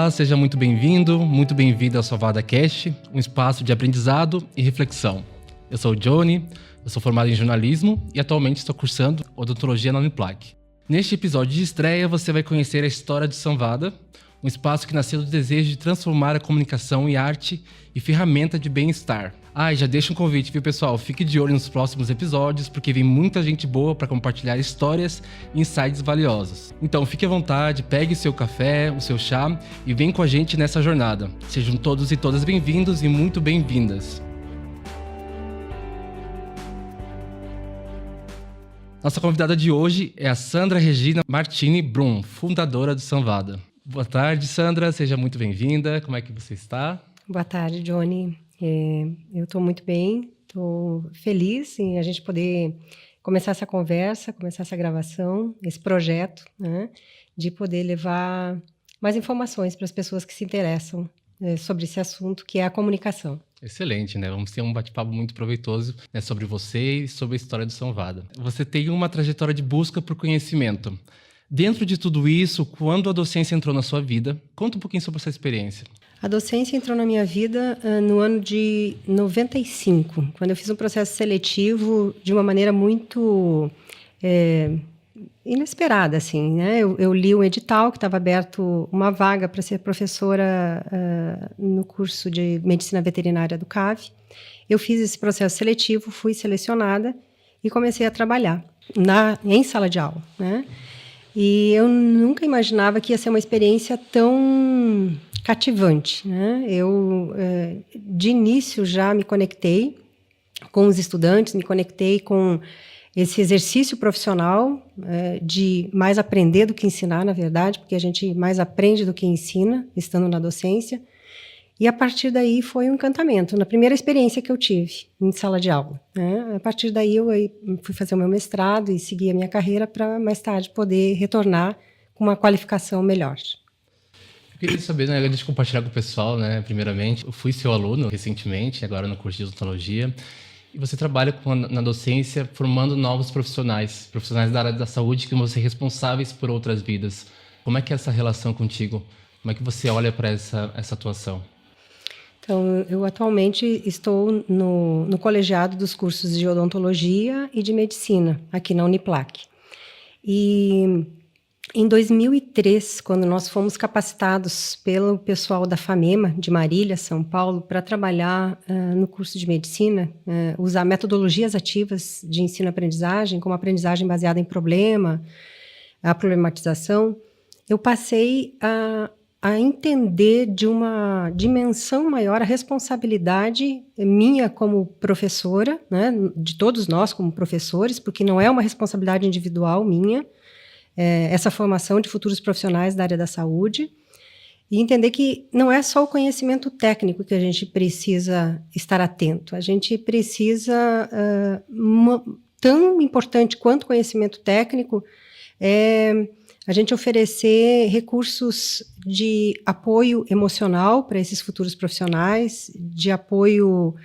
Olá, seja muito bem-vindo, muito bem-vinda ao Salvada Cast, um espaço de aprendizado e reflexão. Eu sou o Johnny, eu sou formado em jornalismo e atualmente estou cursando odontologia na Uniplac. Neste episódio de estreia, você vai conhecer a história de Salvada, um espaço que nasceu do desejo de transformar a comunicação em arte e ferramenta de bem-estar. E já deixa um convite, viu, pessoal? Fique de olho nos próximos episódios, porque vem muita gente boa para compartilhar histórias e insights valiosos. Então, fique à vontade, pegue o seu café, o seu chá e vem com a gente nessa jornada. Sejam todos e todas bem-vindos e muito bem-vindas. Nossa convidada de hoje é a Sandra Regina Martini Brum, fundadora do Salvada. Boa tarde, Sandra. Seja muito bem-vinda. Como é que você está? Boa tarde, Johnny. Eu estou muito bem, estou feliz em a gente poder começar essa conversa, começar essa gravação, esse projeto, né, de poder levar mais informações para as pessoas que se interessam sobre esse assunto, que é a comunicação. Excelente, né? Vamos ter um bate-papo muito proveitoso, né, sobre você e sobre a história do Salvada. Você tem uma trajetória de busca por conhecimento. Dentro de tudo isso, quando a docência entrou na sua vida, conta um pouquinho sobre essa experiência. A docência entrou na minha vida no ano de 95, quando eu fiz um processo seletivo de uma maneira muito inesperada, assim, né? Eu li um edital que estava aberto uma vaga para ser professora no curso de Medicina Veterinária do CAV. Eu fiz esse processo seletivo, fui selecionada e comecei a trabalhar em sala de aula, né? E eu nunca imaginava que ia ser uma experiência tão cativante, né? Eu, de início, já me conectei com os estudantes, me conectei com esse exercício profissional de mais aprender do que ensinar, na verdade, porque a gente mais aprende do que ensina, estando na docência. E, a partir daí, foi um encantamento, na primeira experiência que eu tive em sala de aula, né? A partir daí, eu fui fazer o meu mestrado e segui a minha carreira para, mais tarde, poder retornar com uma qualificação melhor. Eu queria saber, né, antes de compartilhar com o pessoal, né, primeiramente, eu fui seu aluno recentemente, agora no curso de odontologia, e você trabalha na docência formando novos profissionais da área da saúde que vão ser responsáveis por outras vidas. Como é que é essa relação contigo? Como é que você olha para essa atuação? Então, eu atualmente estou no colegiado dos cursos de odontologia e de medicina, aqui na Uniplac. E em 2003, quando nós fomos capacitados pelo pessoal da FAMEMA, de Marília, São Paulo, para trabalhar no curso de medicina, usar metodologias ativas de ensino-aprendizagem, como aprendizagem baseada em problema, a problematização, eu passei a entender de uma dimensão maior a responsabilidade minha como professora, né, de todos nós como professores, porque não é uma responsabilidade individual minha, essa formação de futuros profissionais da área da saúde, e entender que não é só o conhecimento técnico que a gente precisa estar atento, a gente precisa, tão importante quanto o conhecimento técnico, a gente oferecer recursos de apoio emocional para esses futuros profissionais, de apoio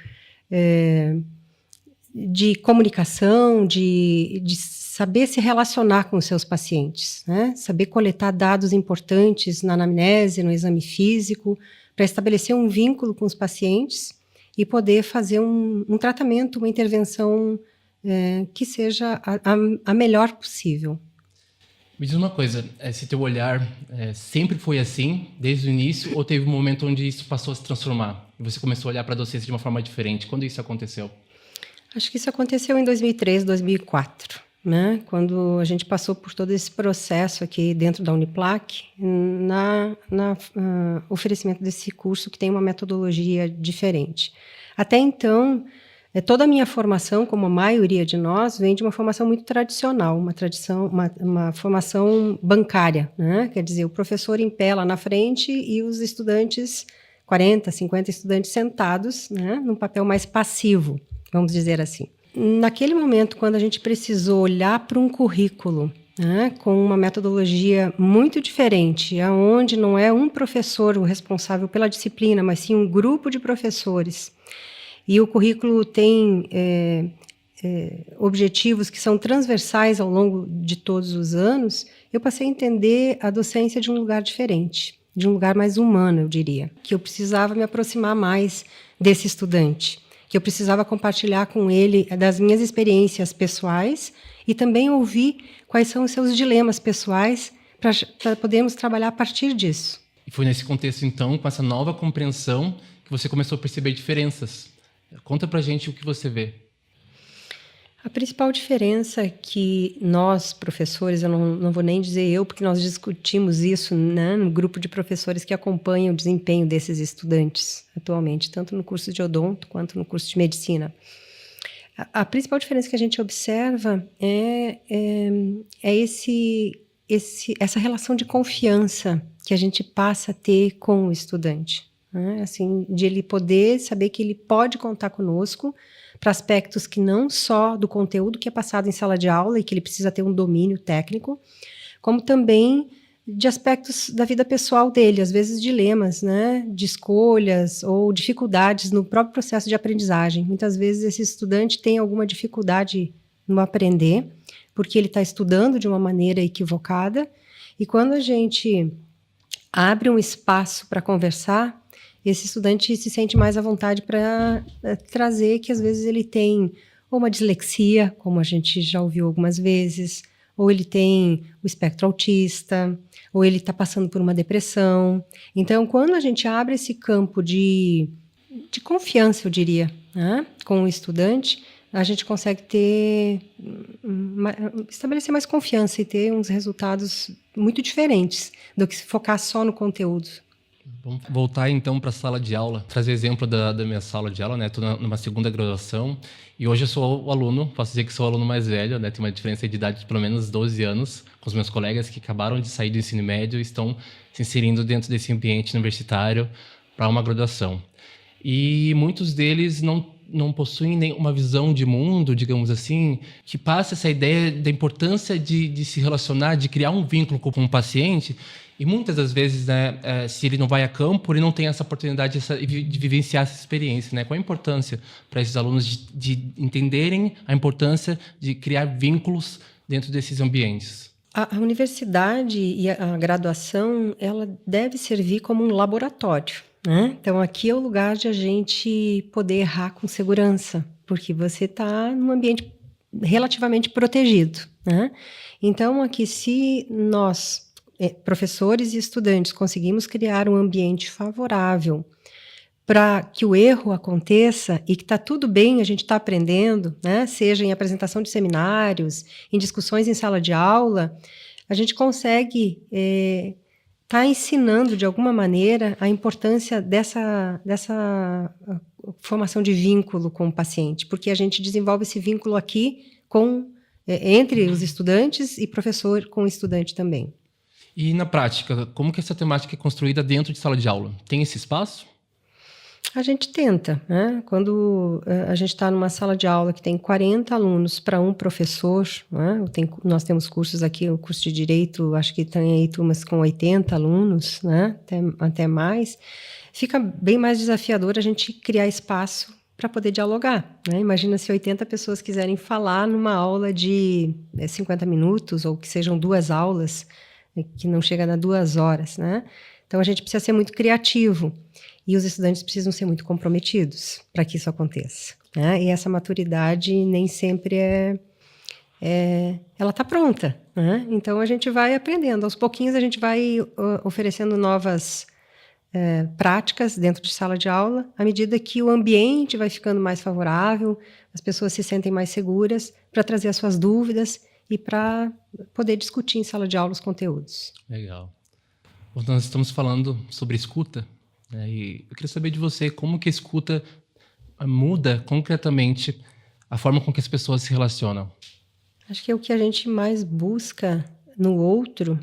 de comunicação, de saber se relacionar com os seus pacientes, né? Saber coletar dados importantes na anamnese, no exame físico, para estabelecer um vínculo com os pacientes e poder fazer um tratamento, uma intervenção que seja a melhor possível. Me diz uma coisa, esse teu olhar sempre foi assim, desde o início, ou teve um momento onde isso passou a se transformar? E você começou a olhar para a docência de uma forma diferente? Quando isso aconteceu? Acho que isso aconteceu em 2003, 2004, né? Quando a gente passou por todo esse processo aqui dentro da Uniplac, na oferecimento desse curso que tem uma metodologia diferente. Até então, toda a minha formação, como a maioria de nós, vem de uma formação muito tradicional, uma formação bancária, né? Quer dizer, o professor em pé lá na frente e os estudantes, 40, 50 estudantes sentados, né? Num papel mais passivo, vamos dizer assim. Naquele momento, quando a gente precisou olhar para um currículo, né, com uma metodologia muito diferente, onde não é um professor o responsável pela disciplina, mas sim um grupo de professores, e o currículo tem objetivos que são transversais ao longo de todos os anos, eu passei a entender a docência de um lugar diferente. de um lugar mais humano, eu diria. Que eu precisava me aproximar mais desse estudante, que eu precisava compartilhar com ele das minhas experiências pessoais e também ouvir quais são os seus dilemas pessoais para podermos trabalhar a partir disso. E foi nesse contexto, então, com essa nova compreensão, que você começou a perceber diferenças. Conta pra gente o que você vê. A principal diferença é que nós, professores, eu não vou nem dizer eu, porque nós discutimos isso, né, no grupo de professores que acompanham o desempenho desses estudantes atualmente, tanto no curso de odonto quanto no curso de medicina. A principal diferença que a gente observa é essa relação de confiança que a gente passa a ter com o estudante, né? Assim, de ele poder saber que ele pode contar conosco para aspectos que não só do conteúdo que é passado em sala de aula e que ele precisa ter um domínio técnico, como também de aspectos da vida pessoal dele, às vezes dilemas, né, de escolhas ou dificuldades no próprio processo de aprendizagem. Muitas vezes esse estudante tem alguma dificuldade no aprender, porque ele está estudando de uma maneira equivocada, e quando a gente abre um espaço para conversar, esse estudante se sente mais à vontade para trazer que às vezes ele tem ou uma dislexia, como a gente já ouviu algumas vezes, ou ele tem o espectro autista, ou ele está passando por uma depressão. Então, quando a gente abre esse campo de confiança, eu diria, né, com o estudante, a gente consegue estabelecer mais confiança e ter uns resultados muito diferentes do que se focar só no conteúdo. Vamos voltar então para a sala de aula, trazer exemplo da minha sala de aula, né? Estou numa segunda graduação e hoje eu sou o aluno, posso dizer que sou o aluno mais velho, né? Tem uma diferença de idade de pelo menos 12 anos com os meus colegas que acabaram de sair do ensino médio e estão se inserindo dentro desse ambiente universitário para uma graduação. E muitos deles não possuem nenhuma visão de mundo, digamos assim, que passa essa ideia da importância de se relacionar, de criar um vínculo com o paciente. E muitas das vezes, né, se ele não vai a campo, ele não tem essa oportunidade de vivenciar essa experiência, né? Qual a importância para esses alunos de entenderem a importância de criar vínculos dentro desses ambientes? A universidade e a graduação, ela deve servir como um laboratório, né? Então, aqui é o lugar de a gente poder errar com segurança, porque você está num ambiente relativamente protegido, né? Então, aqui, se nós, professores e estudantes, conseguimos criar um ambiente favorável para que o erro aconteça e que está tudo bem, a gente está aprendendo, né? Seja em apresentação de seminários, em discussões em sala de aula, a gente consegue tá ensinando de alguma maneira a importância dessa formação de vínculo com o paciente, porque a gente desenvolve esse vínculo aqui entre os estudantes e professor com o estudante também. E na prática, como que essa temática é construída dentro de sala de aula? Tem esse espaço? A gente tenta, né? Quando a gente está numa sala de aula que tem 40 alunos para um professor, né? Nós temos cursos aqui, o curso de Direito, acho que tem aí turmas com 80 alunos, né? Até mais. Fica bem mais desafiador a gente criar espaço para poder dialogar, né? Imagina se 80 pessoas quiserem falar numa aula de 50 minutos, ou que sejam 2 aulas, que não chega a 2 horas, né? Então, a gente precisa ser muito criativo. E os estudantes precisam ser muito comprometidos para que isso aconteça, né? E essa maturidade nem sempre ela está pronta, né? Então, a gente vai aprendendo. Aos pouquinhos, a gente vai oferecendo novas práticas dentro de sala de aula, à medida que o ambiente vai ficando mais favorável, as pessoas se sentem mais seguras para trazer as suas dúvidas e para poder discutir em sala de aula os conteúdos. Legal. Nós estamos falando sobre escuta, né? E eu queria saber de você como que a escuta muda concretamente a forma com que as pessoas se relacionam. Acho que o que a gente mais busca no outro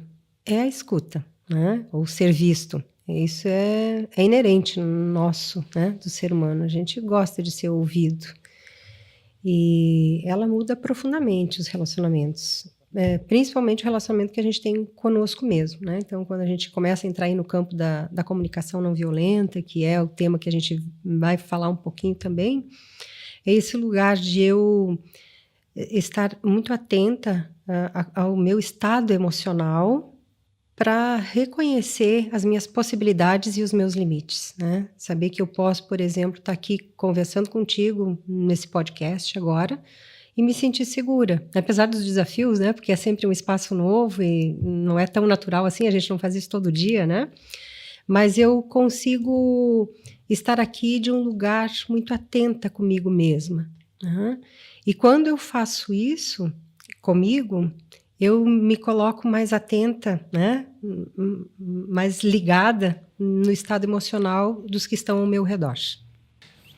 é a escuta, né? Ou ser visto. Isso é inerente no nosso, né? Do ser humano. A gente gosta de ser ouvido. E ela muda profundamente os relacionamentos. Principalmente o relacionamento que a gente tem conosco mesmo, né? Então, quando a gente começa a entrar aí no campo da comunicação não violenta, que é o tema que a gente vai falar um pouquinho também, é esse lugar de eu estar muito atenta ao meu estado emocional para reconhecer as minhas possibilidades e os meus limites, né? Saber que eu posso, por exemplo, estar aqui conversando contigo nesse podcast agora e me sentir segura, apesar dos desafios, né? Porque é sempre um espaço novo e não é tão natural assim, a gente não faz isso todo dia, né? Mas eu consigo estar aqui de um lugar muito atenta comigo mesma, né? E quando eu faço isso comigo, eu me coloco mais atenta, né? Mais ligada no estado emocional dos que estão ao meu redor.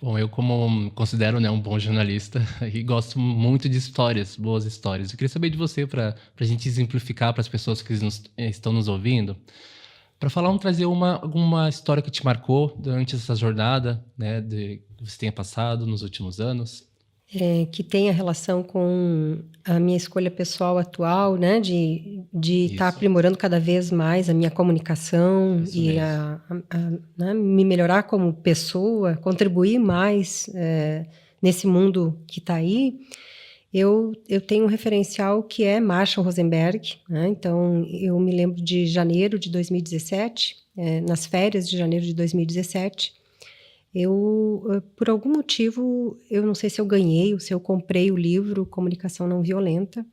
Bom, eu como considero, né, um bom jornalista e gosto muito de histórias, boas histórias. Eu queria saber de você, para a gente exemplificar para as pessoas que estão nos ouvindo, para trazer alguma história que te marcou durante essa jornada, né, que você tenha passado nos últimos anos. Que tenha relação com a minha escolha pessoal atual, né, de estar aprimorando cada vez mais a minha comunicação e né, me melhorar como pessoa, contribuir mais nesse mundo que está aí. Eu tenho um referencial que é Marshall Rosenberg, né? Então eu me lembro de janeiro de 2017, nas férias de janeiro de 2017, por algum motivo, eu não sei se eu ganhei ou se eu comprei o livro Comunicação Não Violenta,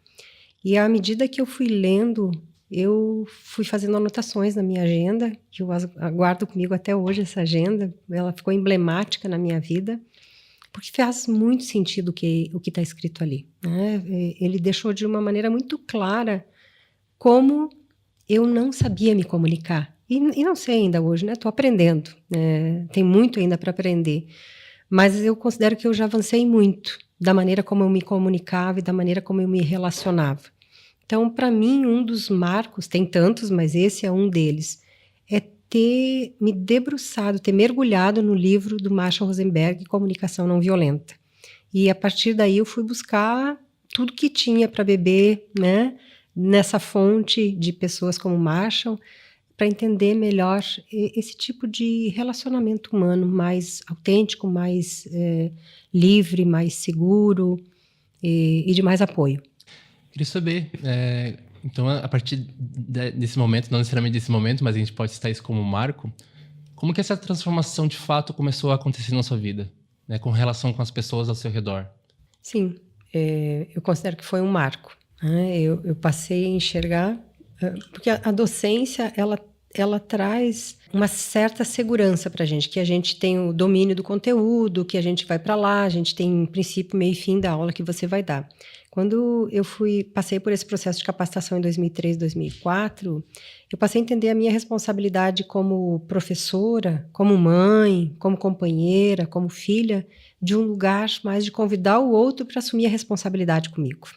e à medida que eu fui lendo, eu fui fazendo anotações na minha agenda, que eu guardo comigo até hoje essa agenda, ela ficou emblemática na minha vida, porque faz muito sentido o que está escrito ali, né? Ele deixou de uma maneira muito clara como eu não sabia me comunicar. E não sei ainda hoje, né? Estou aprendendo, tem muito ainda para aprender. Mas eu considero que eu já avancei muito da maneira como eu me comunicava e da maneira como eu me relacionava. Então, para mim, um dos marcos, tem tantos, mas esse é um deles, é ter me debruçado, ter mergulhado no livro do Marshall Rosenberg, Comunicação Não Violenta. E a partir daí eu fui buscar tudo que tinha para beber, né? Nessa fonte de pessoas como Marshall, para entender melhor esse tipo de relacionamento humano mais autêntico, mais livre, mais seguro e de mais apoio. Queria saber, então, a partir desse momento, não necessariamente desse momento, mas a gente pode citar isso como um marco, como que essa transformação de fato começou a acontecer na sua vida, né, com relação com as pessoas ao seu redor? Sim, eu considero que foi um marco, né? Eu passei a enxergar, porque a docência, ela traz uma certa segurança para a gente, que a gente tem o domínio do conteúdo, que a gente vai para lá, a gente tem princípio, meio e fim da aula que você vai dar. Quando eu passei por esse processo de capacitação em 2003, 2004, eu passei a entender a minha responsabilidade como professora, como mãe, como companheira, como filha, de um lugar mais de convidar o outro para assumir a responsabilidade comigo,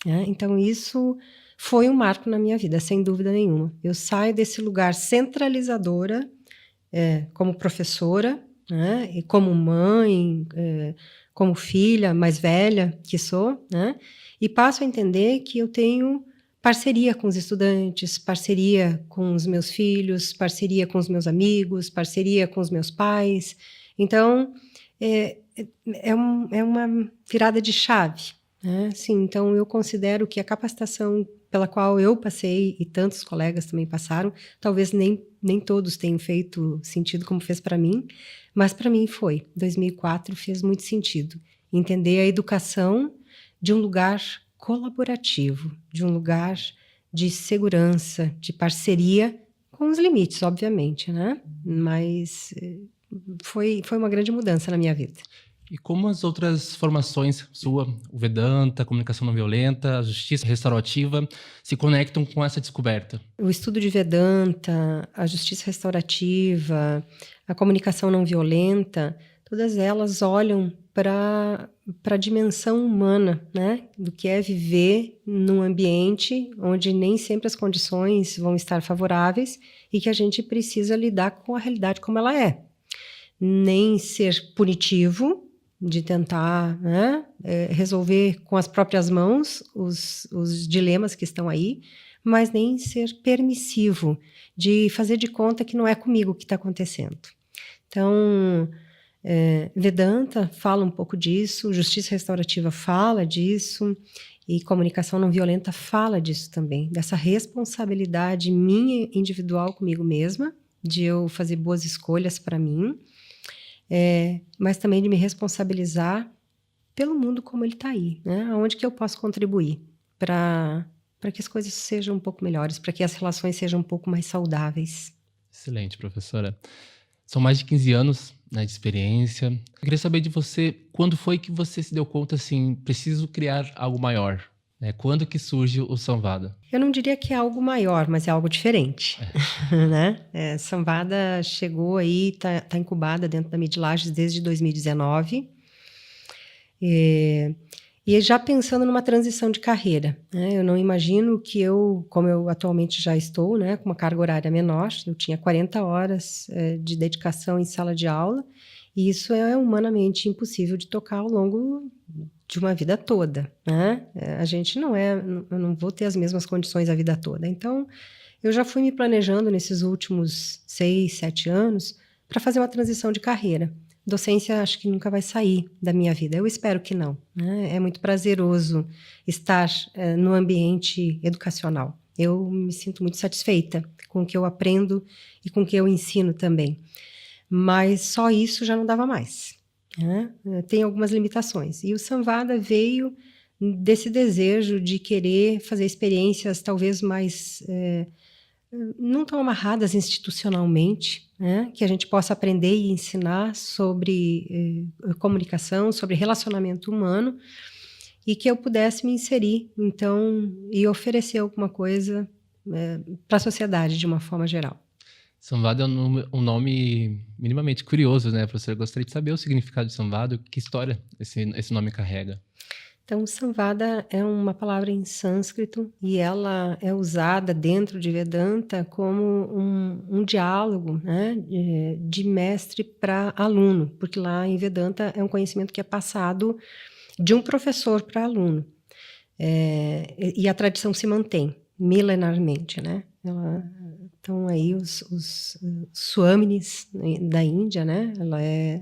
né? Então, isso foi um marco na minha vida, sem dúvida nenhuma. Eu saio desse lugar centralizadora, como professora, né, e como mãe, como filha mais velha que sou, né, e passo a entender que eu tenho parceria com os estudantes, parceria com os meus filhos, parceria com os meus amigos, parceria com os meus pais. Então, é uma virada de chave, né? Sim, então, eu considero que a capacitação pela qual eu passei e tantos colegas também passaram, talvez nem todos tenham feito sentido como fez para mim, mas para mim foi. 2004 fez muito sentido. Entender a educação de um lugar colaborativo, de um lugar de segurança, de parceria, com os limites, obviamente, né? Mas foi uma grande mudança na minha vida. E como as outras formações sua, o Vedanta, a comunicação não violenta, a justiça restaurativa, se conectam com essa descoberta? O estudo de Vedanta, a justiça restaurativa, a comunicação não violenta, todas elas olham para a dimensão humana, né? Do que é viver num ambiente onde nem sempre as condições vão estar favoráveis e que a gente precisa lidar com a realidade como ela é. Nem ser punitivo, de tentar, né, resolver com as próprias mãos os dilemas que estão aí, mas nem ser permissivo, de fazer de conta que não é comigo que está acontecendo. Então, Vedanta fala um pouco disso, justiça restaurativa fala disso, E comunicação não violenta fala disso também, dessa responsabilidade minha individual comigo mesma, de eu fazer boas escolhas para mim, mas também de me responsabilizar pelo mundo como ele está aí, né? Aonde que eu posso contribuir para que as coisas sejam um pouco melhores, para que as relações sejam um pouco mais saudáveis. Excelente, professora. São mais de 15 anos, né, de experiência. Eu queria saber de você, quando foi que você se deu conta, assim, preciso criar algo maior? Né? Quando que surge o Samvada? Eu não diria que é algo maior, mas é algo diferente, né? Samvada chegou aí, tá incubada dentro da Midlages desde 2019. E já pensando numa transição de carreira, né? Eu não imagino que como eu atualmente já estou, né, com uma carga horária menor, eu tinha 40 horas de dedicação em sala de aula, e isso é humanamente impossível de tocar ao longo de uma vida toda, né? A gente eu não vou ter as mesmas condições a vida toda. Então, eu já fui me planejando nesses últimos 6, 7 anos para fazer uma transição de carreira. Docência acho que nunca vai sair da minha vida. Eu espero que não, né? É muito prazeroso estar no ambiente educacional. Eu me sinto muito satisfeita com o que eu aprendo e com o que eu ensino também. Mas só isso já não dava mais, né? Tem algumas limitações. E o Samvada veio desse desejo de querer fazer experiências talvez mais... não tão amarradas institucionalmente, né? Que a gente possa aprender e ensinar sobre comunicação, sobre relacionamento humano, e que eu pudesse me inserir, então, e oferecer alguma coisa para a sociedade de uma forma geral. Samvada é um nome minimamente curioso, né, professor? Eu gostaria de saber o significado de Samvada, que história esse nome carrega. Então, Samvada é uma palavra em sânscrito e ela é usada dentro de Vedanta como um diálogo, né, de mestre para aluno, porque lá em Vedanta é um conhecimento que é passado de um professor para aluno. E a tradição se mantém milenarmente, né? Então aí os Swaminis da Índia, né?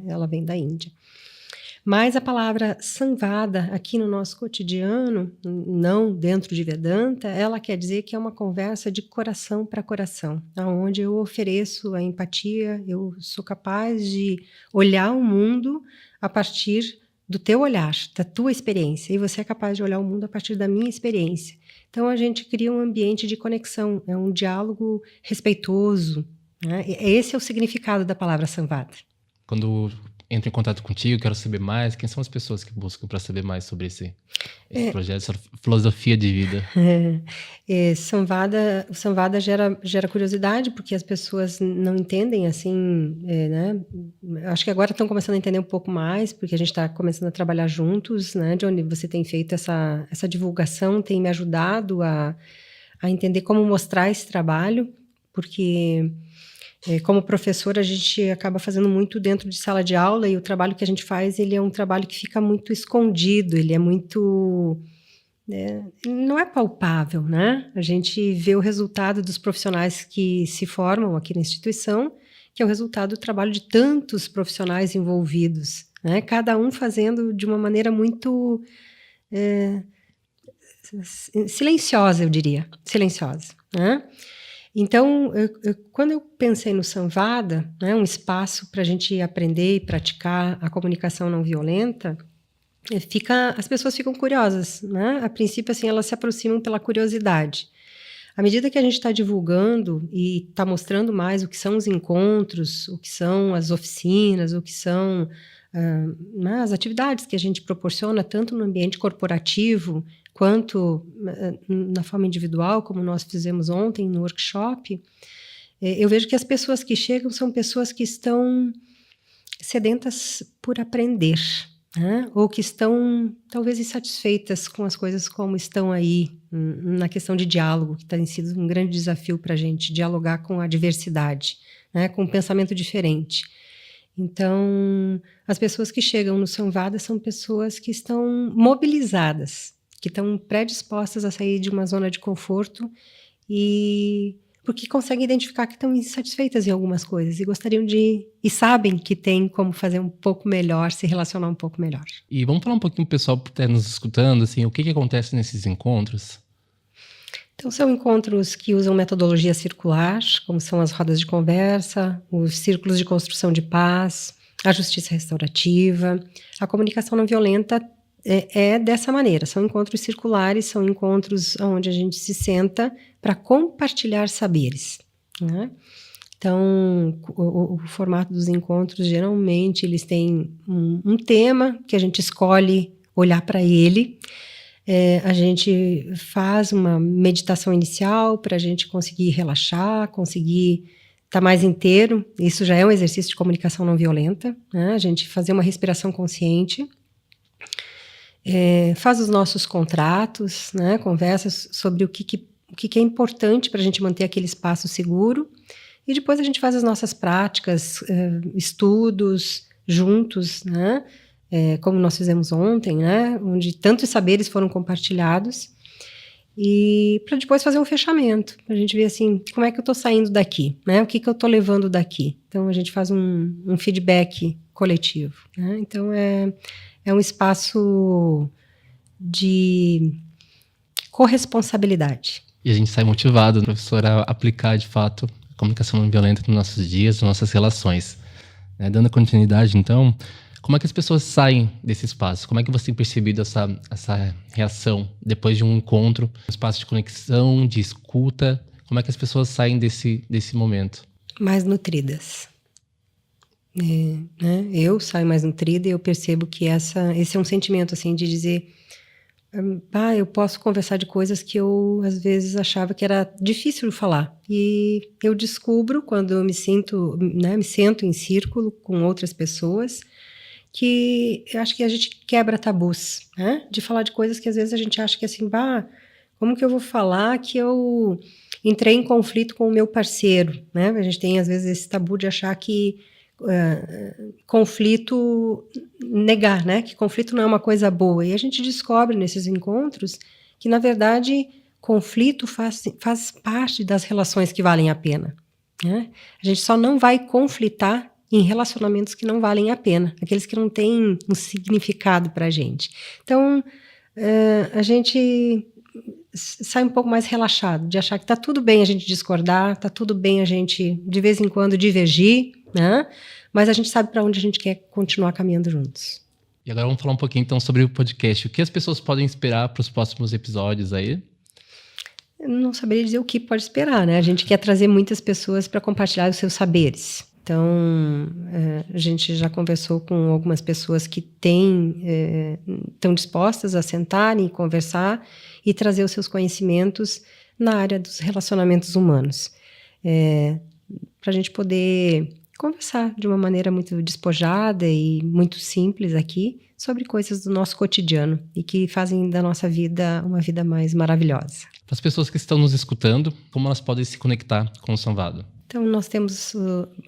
Ela vem da Índia. Mas a palavra Samvada, aqui no nosso cotidiano, não dentro de Vedanta, ela quer dizer que é uma conversa de coração para coração, onde eu ofereço a empatia, eu sou capaz de olhar o mundo a partir do teu olhar, da tua experiência, e você é capaz de olhar o mundo a partir da minha experiência. Então a gente cria um ambiente de conexão, é um diálogo respeitoso, né? Esse é o significado da palavra Samvada. Quando entro em contato contigo, quero saber mais. Quem são as pessoas que buscam para saber mais sobre esse projeto, essa filosofia de vida? O Samvada gera curiosidade, porque as pessoas não entendem assim, né? Acho que agora estão começando a entender um pouco mais, porque a gente está começando a trabalhar juntos, né? De onde você tem feito essa divulgação, tem me ajudado a entender como mostrar esse trabalho, porque... como professor, a gente acaba fazendo muito dentro de sala de aula e o trabalho que a gente faz, ele é um trabalho que fica muito escondido, ele é muito... não é palpável, né? A gente vê o resultado dos profissionais que se formam aqui na instituição, que é o resultado do trabalho de tantos profissionais envolvidos, né? Cada um fazendo de uma maneira muito silenciosa, eu diria, silenciosa, né? Então, quando eu pensei no Samvada, né, um espaço para a gente aprender e praticar a comunicação não violenta, as pessoas ficam curiosas, né? A princípio, assim, elas se aproximam pela curiosidade. À medida que a gente está divulgando e está mostrando mais o que são os encontros, o que são as oficinas, o que são as atividades que a gente proporciona, tanto no ambiente corporativo, quanto na forma individual, como nós fizemos ontem no workshop, eu vejo que as pessoas que chegam são pessoas que estão sedentas por aprender, né? Ou que estão talvez insatisfeitas com as coisas como estão aí, na questão de diálogo, que tem sido um grande desafio para a gente, dialogar com a diversidade, né? Com um pensamento diferente. Então, as pessoas que chegam no Samvada são pessoas que estão mobilizadas, que estão predispostas a sair de uma zona de conforto e porque conseguem identificar que estão insatisfeitas em algumas coisas e gostariam e sabem que tem como fazer um pouco melhor, se relacionar um pouco melhor. E vamos falar um pouquinho pro pessoal que está nos escutando, assim, o que acontece nesses encontros? Então, são encontros que usam metodologia circular, como são as rodas de conversa, os círculos de construção de paz, a justiça restaurativa. A comunicação não violenta é dessa maneira, são encontros circulares, são encontros onde a gente se senta para compartilhar saberes, né? Então, o formato dos encontros, geralmente, eles têm um tema que a gente escolhe olhar para ele. A gente faz uma meditação inicial para a gente conseguir relaxar, conseguir estar mais inteiro. Isso já é um exercício de comunicação não violenta, né? A gente fazer uma respiração consciente. Faz os nossos contratos, né? Conversa sobre o que é importante para a gente manter aquele espaço seguro, e depois a gente faz as nossas práticas, estudos juntos, né? Como nós fizemos ontem, né? Onde tantos saberes foram compartilhados, e para depois fazer um fechamento, para a gente ver assim, como é que eu estou saindo daqui, né? O que eu estou levando daqui. Então a gente faz um feedback coletivo, né? Então é um espaço de corresponsabilidade. E a gente sai motivado, professora, a aplicar de fato a comunicação não violenta nos nossos dias, nas nossas relações. Dando continuidade, então, como é que as pessoas saem desse espaço? Como é que você tem percebido essa reação depois de um encontro, um espaço de conexão, de escuta? Como é que as pessoas saem desse momento? Mais nutridas. Né? Eu saio mais nutrida e eu percebo que esse é um sentimento assim de dizer, eu posso conversar de coisas que eu às vezes achava que era difícil de falar, e eu descubro quando eu me sento em círculo com outras pessoas, que eu acho que a gente quebra tabus, né? De falar de coisas que às vezes a gente acha que assim, como que eu vou falar que eu entrei em conflito com o meu parceiro, né? A gente tem às vezes esse tabu de achar que conflito, negar, né? Que conflito não é uma coisa boa. E a gente descobre nesses encontros que, na verdade, conflito faz parte das relações que valem a pena, né? A gente só não vai conflitar em relacionamentos que não valem a pena, aqueles que não têm um significado para a gente. Então, a gente sai um pouco mais relaxado, de achar que está tudo bem a gente discordar, está tudo bem a gente, de vez em quando, divergir, né? Mas a gente sabe para onde a gente quer continuar caminhando juntos. E agora vamos falar um pouquinho então sobre o podcast. O que as pessoas podem esperar para os próximos episódios aí? Eu não saberia dizer o que pode esperar, né? A gente quer trazer muitas pessoas para compartilhar os seus saberes. Então, a gente já conversou com algumas pessoas que estão dispostas a sentarem e conversar e trazer os seus conhecimentos na área dos relacionamentos humanos. Para a gente poder conversar de uma maneira muito despojada e muito simples aqui sobre coisas do nosso cotidiano e que fazem da nossa vida uma vida mais maravilhosa. Para as pessoas que estão nos escutando, como elas podem se conectar com o Sanvado? Então, nós temos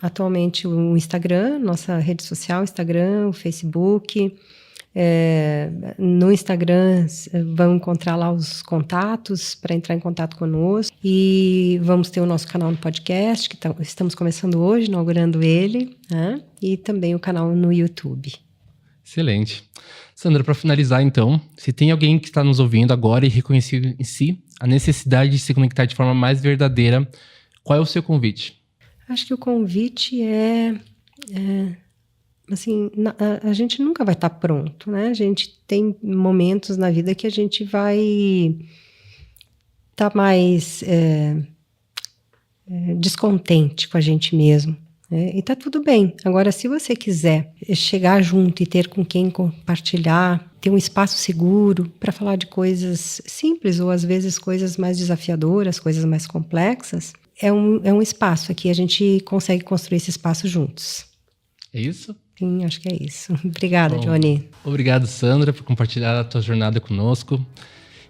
atualmente o Instagram, nossa rede social, Instagram, o Facebook. No Instagram vão encontrar lá os contatos para entrar em contato conosco, e vamos ter o nosso canal no podcast, que estamos começando hoje, inaugurando ele, né? E também o canal no YouTube. Excelente. Sandra, para finalizar então, se tem alguém que está nos ouvindo agora e reconheceu em si a necessidade de se conectar de forma mais verdadeira, qual é o seu convite? Acho que o convite assim, a gente nunca vai estar pronto, né? A gente tem momentos na vida que a gente vai estar mais descontente com a gente mesmo, né? E tá tudo bem. Agora, se você quiser chegar junto e ter com quem compartilhar, ter um espaço seguro para falar de coisas simples ou às vezes coisas mais desafiadoras, coisas mais complexas, é um espaço aqui, a gente consegue construir esse espaço juntos. É isso? Sim, acho que é isso. Obrigada, Johnny. Obrigado, Sandra, por compartilhar a tua jornada conosco.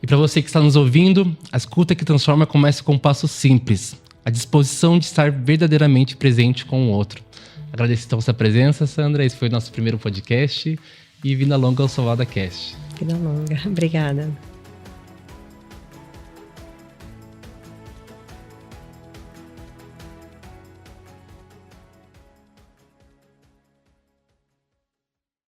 E para você que está nos ouvindo, a escuta que transforma começa com um passo simples, a disposição de estar verdadeiramente presente com o outro. Agradeço então a sua presença, Sandra. Esse foi o nosso primeiro podcast e vida longa ao Salvada Cast. Vida longa. Obrigada.